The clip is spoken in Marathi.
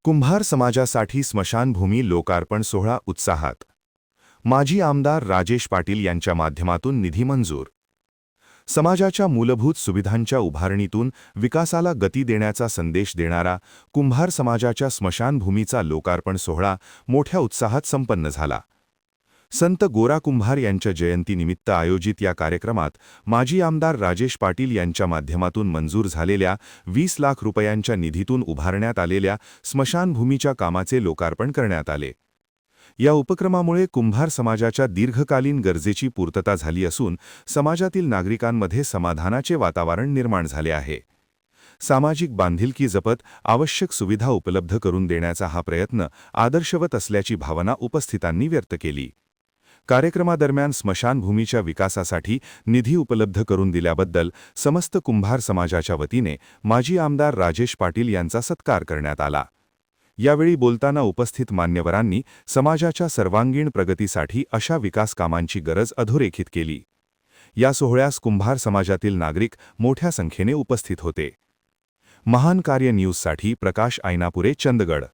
कुंभार समाजासाठी स्मशानभूमी लोकार्पण सोहळा उत्साहात. माजी आमदार राजेश पाटील यांच्या माध्यमातून निधी मंजूर. समाजाच्या मूलभूत सुविधांच्या उभारणीतून विकासाला गती देण्याचा संदेश देणारा कुंभार समाजाच्या स्मशानभूमीचा लोकार्पण सोहळा मोठ्या उत्साहात संपन्न झाला. संत गोरा कुंभार यांच्या जयंतीनिमित्त आयोजित या कार्यक्रमात माजी आमदार राजेश पाटील यांच्या माध्यमातून मंजूर झालेल्या 20 लाख रुपयांच्या निधीतून उभारण्यात आलेल्या स्मशानभूमीच्या कामाचे लोकार्पण करण्यात आले. या उपक्रमामुळे कुंभार समाजाच्या दीर्घकालीन गरजेची पूर्तता झाली असून समाजातील नागरिकांमध्ये समाधानाचे वातावरण निर्माण झाले आहे. सामाजिक बांधिलकी जपत आवश्यक सुविधा उपलब्ध करून देण्याचा हा प्रयत्न आदर्शवत असल्याची भावना उपस्थितांनी व्यक्त केली. कार्यक्रमादरम्यान स्मशानभूमीच्या विकासासाठी निधी उपलब्ध करून दिल्याबद्दल समस्त कुंभार समाजाच्या वतीने माजी आमदार राजेश पाटील यांचा सत्कार करण्यात आला. यावेळी बोलताना उपस्थित मान्यवरांनी समाजाच्या सर्वांगीण प्रगतीसाठी अशा विकास कामांची गरज अधोरेखित केली. या सोहळ्यास कुंभार समाजातील नागरिक मोठ्या संख्येने उपस्थित होते. महान कार्य न्यूजसाठी प्रकाश आयनापुरे, चंदगड.